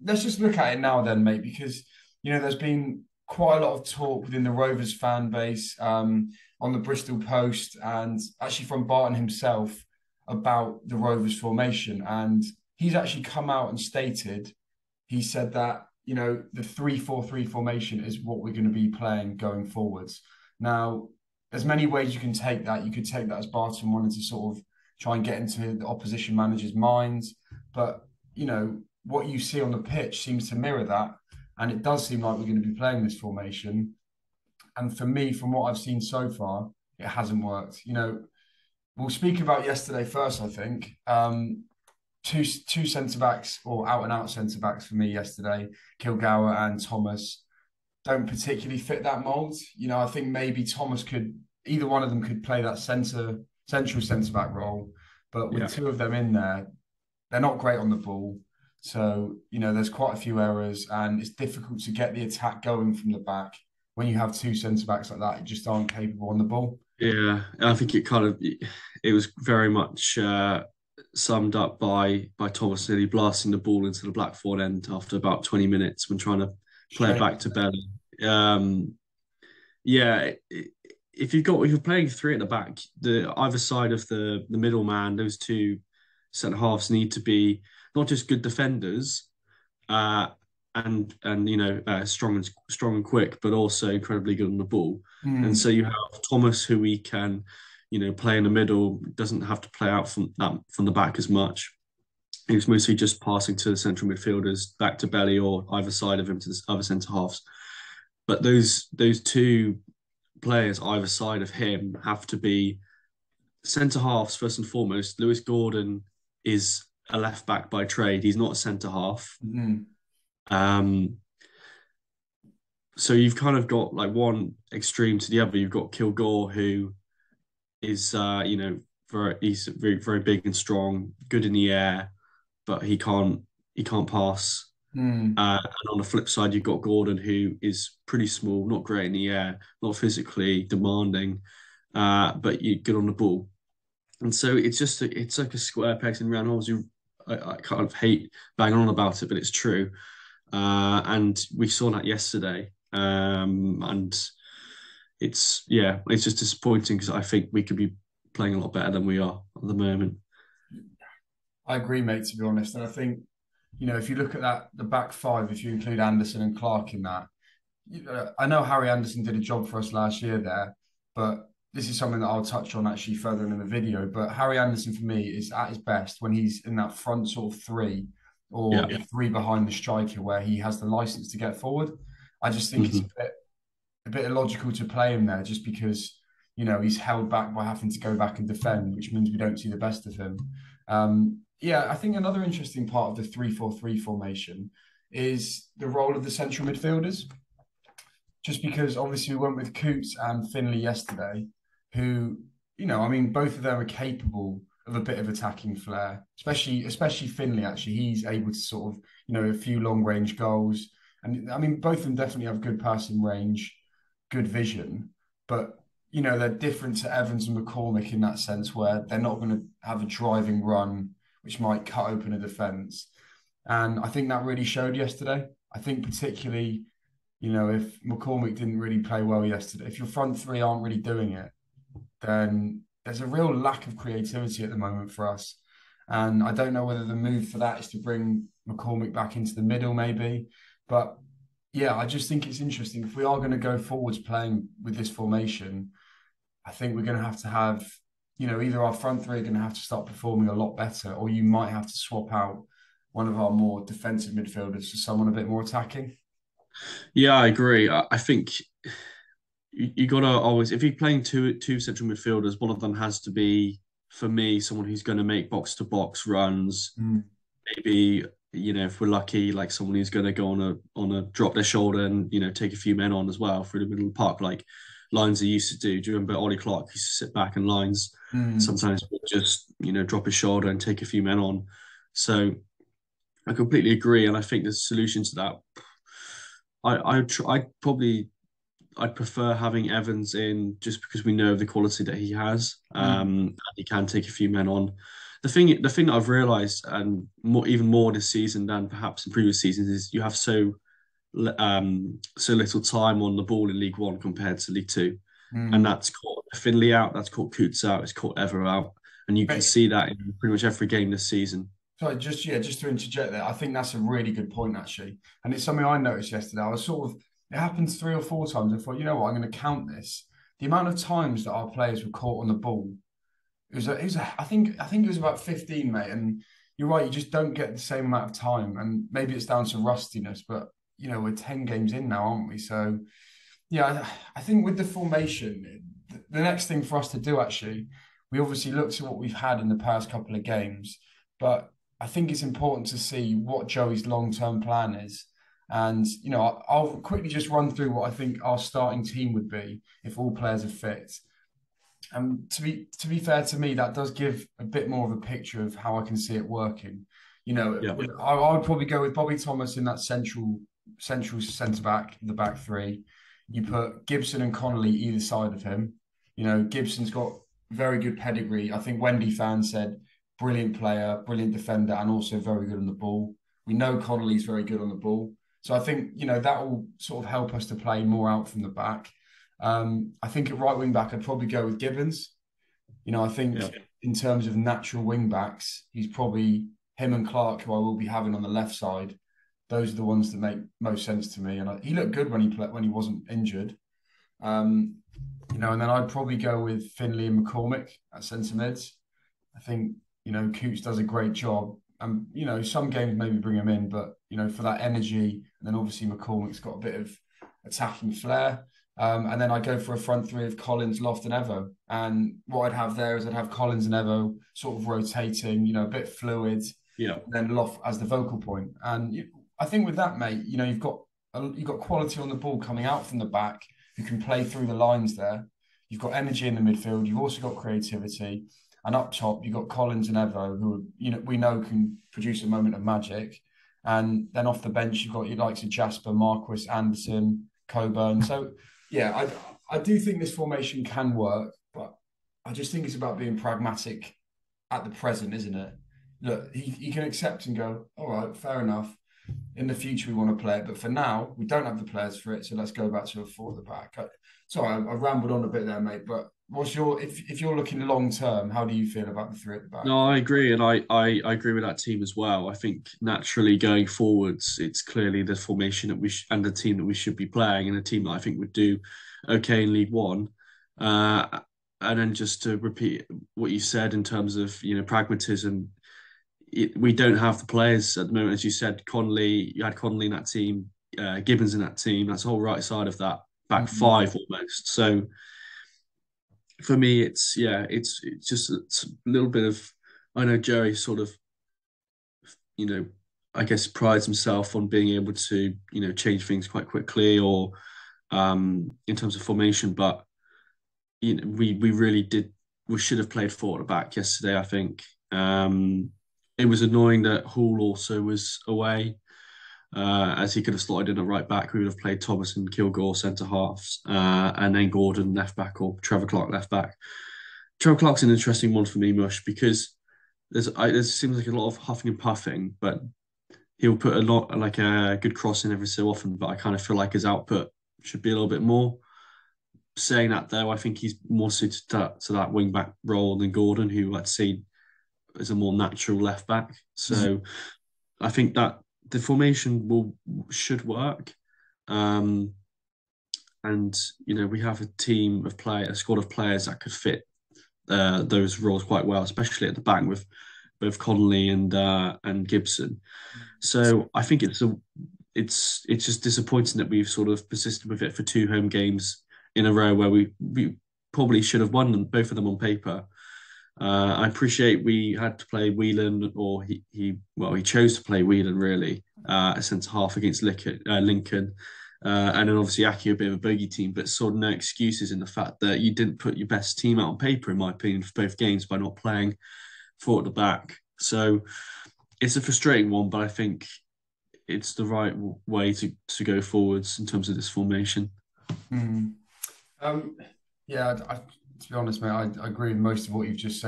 let's just look at it now then, mate, because there's been quite a lot of talk within the Rovers fan base, on the Bristol Post, and actually from Barton himself about the Rovers formation. And he's actually come out and stated, he said that, the 3-4-3 formation is what we're going to be playing going forwards. Now, there's many ways you can take that. You could take that as Barton wanted to sort of try and get into the opposition manager's minds. But, what you see on the pitch seems to mirror that. And it does seem like we're going to be playing this formation. And for me, from what I've seen so far, it hasn't worked. We'll speak about yesterday first, I think. Two centre backs, or out and out centre backs for me yesterday, Kilgour and Thomas, don't particularly fit that mould. I think maybe Thomas could, either one of them could play that central centre back role, but with two of them in there, they're not great on the ball. So, there's quite a few errors, and it's difficult to get the attack going from the back when you have two centre backs like that. It just aren't capable on the ball. Yeah, I think it was very much summed up by Thomas nearly blasting the ball into the black forward end after about 20 minutes when trying to play it Straight. back to Belly. Yeah, if you're playing three at the back, the either side of the middleman, those two centre halves need to be not just good defenders, uh, and strong and quick, but also incredibly good on the ball. And Mm, so you have Thomas, who we can, play in the middle, doesn't have to play out from the back as much. He was mostly just passing to the central midfielders, back to Belly or either side of him to the other centre halves. But those two players either side of him have to be centre halves first and foremost. Lewis Gordon is a left back by trade. He's not a centre half. mm, Um, so you've kind of got like one extreme to the other. You've got Kilgore, who is he's very very big and strong, good in the air, but he can't pass. mm. And on the flip side, you've got Gordon, who is pretty small, not great in the air, not physically demanding, but you good on the ball. And so it's like a square peg in round holes. I kind of hate banging on about it, but it's true. And we saw that yesterday. And it's just disappointing because I think we could be playing a lot better than we are at the moment. I agree, mate, to be honest. And I think, if you look at that, the back five, if you include Anderson and Clark in that, I know Harry Anderson did a job for us last year there, but this is something that I'll touch on actually further in the video. But Harry Anderson for me is at his best when he's in that front sort of three, or Yeah. three behind the striker where he has the license to get forward. I just think it's Hmm. a bit illogical to play him there just because he's held back by having to go back and defend, which means we don't see the best of him. Yeah, I think another interesting part of the 3-4-3 formation is the role of the central midfielders. Just because obviously we went with Coots and Finley yesterday, who, I mean, both of them are capable of a bit of attacking flair, especially Finley. Actually, he's able to sort of, a few long range goals, and I mean, both of them definitely have good passing range, good vision, but they're different to Evans and McCormick in that sense, where they're not going to have a driving run which might cut open a defence. And I think that really showed yesterday. I think particularly, if McCormick didn't really play well yesterday, if your front three aren't really doing it, then there's a real lack of creativity at the moment for us. And I don't know whether the move for that is to bring McCormick back into the middle, maybe. But yeah, I just think it's interesting. If we are going to go forwards playing with this formation, I think we're going to have, either our front three are going to have to start performing a lot better, or you might have to swap out one of our more defensive midfielders for someone a bit more attacking. Yeah, I agree. I think you gotta always, if you're playing two central midfielders, one of them has to be, for me, someone who's going to make box to box runs. Mm. Maybe if we're lucky, like someone who's going to go on a drop their shoulder and take a few men on as well through the middle of the park, like Lines used to do. Do you remember Ollie Clark used to sit back and Lines Mm. sometimes would just drop his shoulder and take a few men on. So I completely agree, and I think the solution to that, I'd probably I'd prefer having Evans in just because we know the quality that he has. Mm. He can take a few men on. the thing that I've realised, and even more this season than perhaps in previous seasons, is you have so little time on the ball in League One compared to League Two, and Mm. that's caught Finley out, that's caught Coots out, it's caught Ever out, and you can But see that in pretty much every game this season. sorry, just to interject there, I think that's a really good point actually, and it's something I noticed yesterday. I was sort of it happens 3 or 4 times. I thought, you know what, I'm going to count this. The amount of times that our players were caught on the ball, I think it was about 15, mate. And you're right, you just don't get the same amount of time, and maybe it's down to rustiness, but we're 10 games in now, aren't we? So yeah, I think with the formation, the next thing for us to do actually, we obviously looked at what we've had in the past couple of games, but I think it's important to see what Joey's long-term plan is. And, I'll quickly just run through what I think our starting team would be if all players are fit. And to be fair to me, that does give a bit more of a picture of how I can see it working. Yeah, I would probably go with Bobby Thomas in that central centre back, the back three. You put Gibson and Connolly either side of him. Gibson's got very good pedigree. I think Wendy fan said brilliant player, brilliant defender, and also very good on the ball. We know Connolly's very good on the ball. So I think, that will sort of help us to play more out from the back. I think at right wing back, I'd probably go with Gibbons. I think yeah, in terms of natural wing backs, he's probably him and Clark, who I will be having on the left side. Those are the ones that make most sense to me. And he looked good when he wasn't injured. Um, and then I'd probably go with Finley and McCormick at centre mids. I think, Coots does a great job. And, some games maybe bring him in, but, for that energy, and then obviously McCormick's got a bit of attacking flair. And then I go for a front three of Collins, Loft, and Evo. And what I'd have there is I'd have Collins and Evo sort of rotating, a bit fluid, yeah, and then Loft as the vocal point. And I think with that, mate, you've got quality on the ball coming out from the back who can play through the lines there. You've got energy in the midfield. You've also got creativity. And up top, you've got Collins and Evo, who we know can produce a moment of magic. And then off the bench, you've got your likes of Jasper, Marquis, Anderson, Coburn. So yeah, I do think this formation can work, but I just think it's about being pragmatic at the present, isn't it? Look, he can accept and go, all right, fair enough. In the future, we want to play it, but for now, we don't have the players for it. So let's go back to a four at the back. Sorry, I rambled on a bit there, mate. But if you're looking long term, how do you feel about the three at the back? no, I agree, and I agree with that team as well. I think naturally going forwards, it's clearly the formation that and the team that we should be playing, and a team that I think would do okay in League One. Uh, and then just to repeat what you said in terms of pragmatism, we don't have the players at the moment, as you said. You had Connolly in that team, Gibbons in that team. That's the whole right side of that back Mm. five almost. So for me, it's just a little bit of. I know Jerry sort of, you know, I guess prides himself on being able to, change things quite quickly or in terms of formation, but we really did. We should have played four at the back yesterday. I think it was annoying that Hall also was away, as he could have slotted in a right back. We would have played Thomas and Kilgore centre halves, and then Gordon left back or Trevor Clark left back. Trevor Clark's an interesting one for me, Mush, because there seems like a lot of huffing and puffing, but he'll put a lot like a good cross in every so often. But I kind of feel like his output should be a little bit more. Saying that though, I think he's more suited to that wing back role than Gordon, who I'd say is a more natural left back. So I think that the formation should work. Um, and we have a squad of players that could fit those roles quite well, especially at the back with both Connolly and Gibson. So I think it's just disappointing that we've sort of persisted with it for two home games in a row where we probably should have won them, both of them on paper. I appreciate we had to play Whelan, or he chose to play Whelan really, a centre half against Lincoln. And then obviously Aki a bit of a bogey team, but sort of no excuses in the fact that you didn't put your best team out on paper, in my opinion, for both games by not playing four at the back. So it's a frustrating one, but I think it's the right way to go forwards in terms of this formation. Mm. Um, yeah, to be honest, mate, I agree with most of what you've just said.